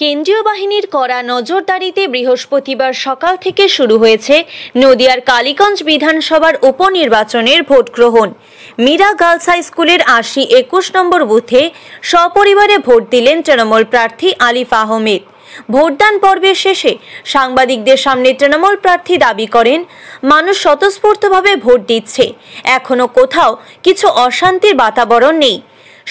কেন্দ্রীয় বাহিনীর কড়া নজরদারিতে বৃহস্পতিবার সকাল থেকে শুরু হয়েছে নদিয়ার কালীগঞ্জ বিধানসভার উপনির্বাচনের ভোট গ্রহণ। মীরা গার্লস হাই স্কুলের ৮০-২১ নম্বর বুথে সপরিবারে ভোট দিলেন তৃণমূল প্রার্থী আলিফ আহমেদ। ভোটদান পর্বের শেষে সাংবাদিকদের সামনে তৃণমূল প্রার্থী দাবি করেন, মানুষ স্বতঃস্ফূর্তভাবে ভোট দিচ্ছে, এখনো কোথাও কিছু অশান্তির বাতাবরণ নেই।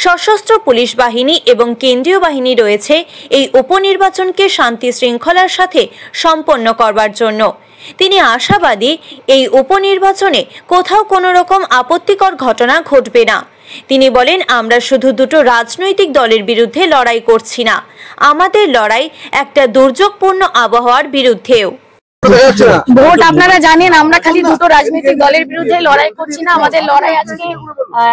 সশস্ত্র পুলিশ বাহিনী এবং কেন্দ্রীয় বাহিনী রয়েছে এই উপনির্বাচনকে শান্তি শৃঙ্খলার সাথে সম্পন্ন করবার জন্য। তিনি আশাবাদী, এই উপনির্বাচনে কোথাও কোনো রকম আপত্তিকর ঘটনা ঘটবে না। তিনি বলেন, আমরা শুধু দুটো রাজনৈতিক দলের বিরুদ্ধে লড়াই করছি না, আমাদের লড়াই একটা দুর্যোগপূর্ণ আবহাওয়ার বিরুদ্ধেও। ভোট আপনারা জানেন, আমরা খালি দুটো রাজনৈতিক দলের বিরুদ্ধে লড়াই করছি না, আমাদের লড়াই আজকে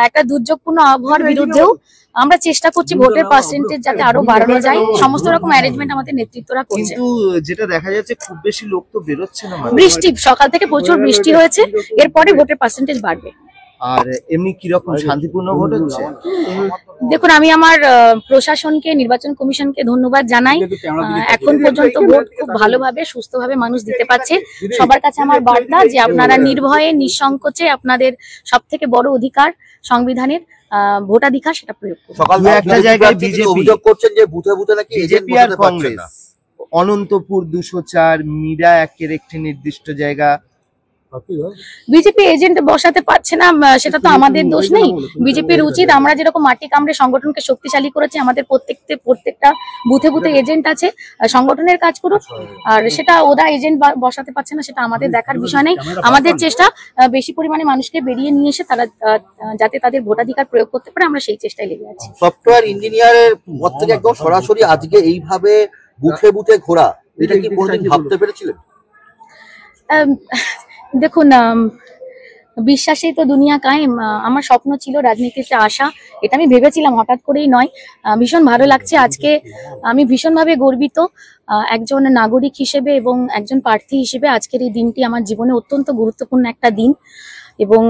একটা দুর্যোগপূর্ণ আবহাওয়ার বিরুদ্ধেও। আমরা চেষ্টা করছি ভোটের পার্সেন্টেজ যাতে আরো বাড়ানো যায়, সমস্ত রকম অ্যারেঞ্জমেন্ট আমাদের নেতৃত্বরা করছে। কিন্তু যেটা দেখা যাচ্ছে খুব বেশি লোক তো বেরোচ্ছে না, বৃষ্টি সকাল থেকে প্রচুর বৃষ্টি হয়েছে, এরপরে ভোটের পার্সেন্টেজ বাড়বে। আর এমনি কি রকম শান্তিপূর্ণ ভোট হচ্ছে? দেখুন, আমি আমার প্রশাসনকে, নির্বাচন কমিশনকে ধন্যবাদ জানাই। এখন পর্যন্ত ভোট খুব ভালোভাবে, সুস্থভাবে মানুষ দিতে পারছে। সবার কাছে আমার বার্তা যে আপনারা নির্ভয়ে, নিঃসংকোচে আপনাদের সবথেকে বড় অধিকার, সংবিধানের ভোটাধিকার, সেটা প্রয়োগ করুন। সকাল একটা জায়গায় বিজেপি অভিযোগ করছেন যে বুথে বুথে নাকি এজেন্ট আর কংগ্রেস, অনন্তপুর ২০৪, মীরা একের একটি নির্দিষ্ট জায়গা বিজেপি এজেন্ট বসাতে পারছে না, সেটা তো আমাদের দোষ নেই। বিজেপির উচিত, আমরা যেরকম মাটি কামড়ে সংগঠনকে শক্তিশালী করেছি, আমাদের প্রত্যেকটা বুথে বুথে এজেন্ট আছে, সংগঠনের কাজ করুক। আর সেটা ওরা এজেন্ট বসাতে পারছে না, সেটা আমাদের দেখার বিষয় নেই। আমাদের চেষ্টা বেশি পরিমাণে মানুষকে বেরিয়ে নিয়ে এসে তারা যাতে তাদের ভোটাধিকার প্রয়োগ করতে পারে, আমরা সেই চেষ্টায় লেগে আছি। সফটওয়্যার ইঞ্জিনিয়ারের পদ থেকে একদম সরাসরি আজকে এইভাবে বুথে বুথে ঘোরা, এটা কি কোনদিন ভাবতে পেরেছিলেন? দেখুন, বিশ্বাসেই তো দুনিয়া কায়েম। আমার স্বপ্ন ছিল রাজনীতিতে আসা, এটা আমি ভেবেছিলাম, হঠাৎ করেই নয়। ভীষণ ভালো লাগছে আজকে, আমি ভীষণভাবে গর্বিত একজন নাগরিক হিসেবে এবং একজন প্রার্থী হিসেবে। আজকের এই দিনটি আমার জীবনে অত্যন্ত গুরুত্বপূর্ণ একটা দিন। এবং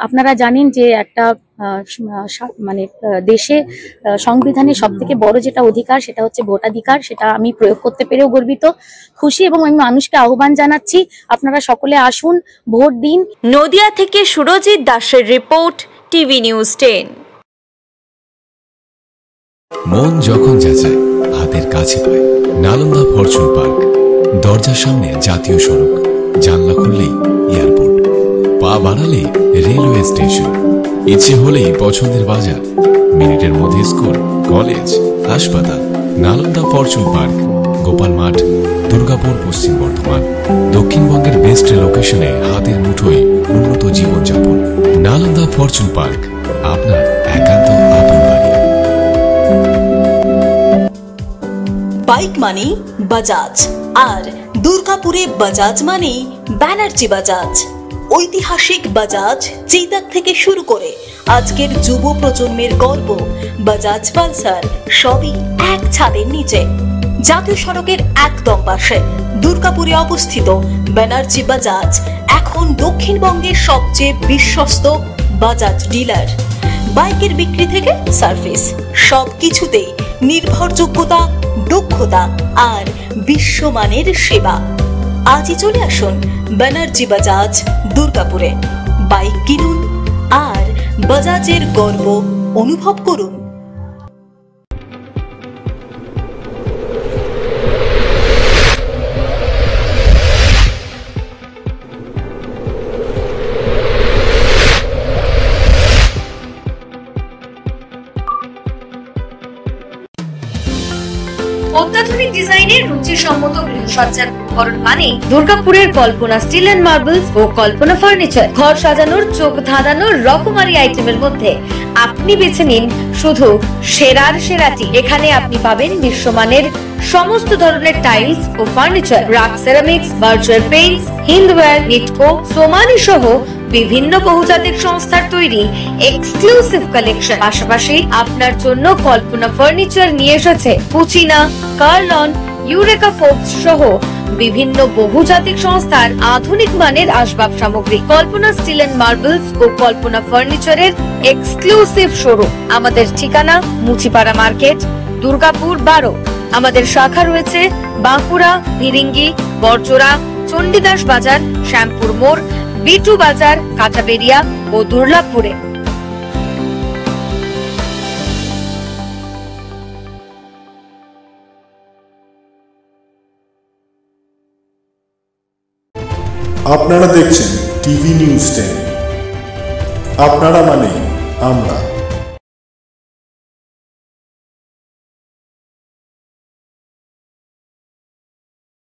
আপনারা জানেন যে একটা মানে দেশে সংবিধানের সব থেকে বড় যেটা অধিকার, সেটা হচ্ছে ভোটাধিকার, সেটা আমি প্রয়োগ করতে পেরেও গর্বিত, খুশি। এবং আমি মানুষকে আহ্বান জানাচ্ছি, আপনারা সকলে আসুন, ভোট দিন। নদিয়া থেকে সুরজিৎ দাসের রিপোর্ট, টিভি নিউজ 10। মন যখন যাচায় হাতের কাছে পায়, নালন্দা ফরচুন পার্ক। দরজার সামনে জাতীয় সড়ক, জানলা খুললেই এয়ারপোর্ট, পা বাড়ালে রেলওয়ে স্টেশন, ইচ্ছে হলেই পছন্দের বাজার, মিনিটের মধ্যে স্কুল, কলেজ, হাসপাতাল। নালন্দা ফরচুন পার্ক, গোপাল মাঠ, দুর্গাপুর, পশ্চিম বর্ধমান। দক্ষিণবঙ্গের বেস্ট লোকেশনে, হাতের মুঠোয় উন্নত জীবনযাপন। নালন্দা ফরচুন পার্ক, আপনার একান্ত আপন বাড়ি। বাইক মানি বাজাজ, আর দুর্গাপুরে বাজাজ মানি ব্যানার্জি বাজাজ। ঐতিহাসিক বাজাজ চেতক থেকে শুরু করে আজকের যুব প্রজন্মের গর্ব বাজাজ পালসার, সবই এক ছাদের নিচে। জাতীয় সড়কের একদম পাশে দুর্গাপুরে অবস্থিত ব্যানার্জি বাজাজ এখন দক্ষিণবঙ্গের সবচেয়ে বিশ্বস্ত বাজাজ ডিলার। বাইকের বিক্রি থেকে সার্ভিস, সবকিছুতেই নির্ভরযোগ্যতা, দক্ষতা আর বিশ্বমানের সেবা। আজই চলে আসুন ব্যানার্জি বাজাজ দুর্গাপুরে। বাইক কিনুন আর বাজাজের গর্ব অনুভব করুন। অত্যাধুনিক ডিজাইনের রুচিসম্মত গৃহসজ্জার উপকরণ মানে দুর্গাপুরের কল্পনা স্টিল এন্ড মার্বেলস ও কল্পনা ফার্নিচার। ঘর সাজানোর, চোখ ধাঁধানোর রকমারি আইটেমের মধ্যে আপনি বেছে নিন শুধু সেরার সেরাটি। এখানে আপনি পাবেন বিশ্বমানের সমস্ত ধরনের টাইলস ও furniture, RAK ceramics, virtual paints, Hindware, Nitco, Somany সহ বিভিন্ন বহুজাতিক সংস্থার তৈরি এক্সক্লুসিভ কালেকশন। পাশাপাশি আপনার জন্য কল্পনা ফার্নিচার নিয়ে এসেছে কুচিনা, কার্লন, ইউরেকা ফোর্বস সহ বিভিন্ন বহুজাতিক সংস্থার আধুনিক মানের আসবাব সামগ্রী। কল্পনা স্টিল এন্ড মার্বেলস ও কল্পনা ফার্নিচারের এক্সক্লুসিভ শোরুম। আমাদের ঠিকানা মুচিপাড়া মার্কেট, দুর্গাপুর 12। আমাদের শাখা রয়েছে বাঁকুড়া, ভিরিঙ্গি, বড়জোড়া, চণ্ডীদাস বাজার, শ্যামপুর মোড়, বিটু বাজার, কাঁচাবেড়িয়া ও দুর্লাভপুরে। আপনারা দেখছেন টিভি নিউজ 10। আপনারা মানে আমরা।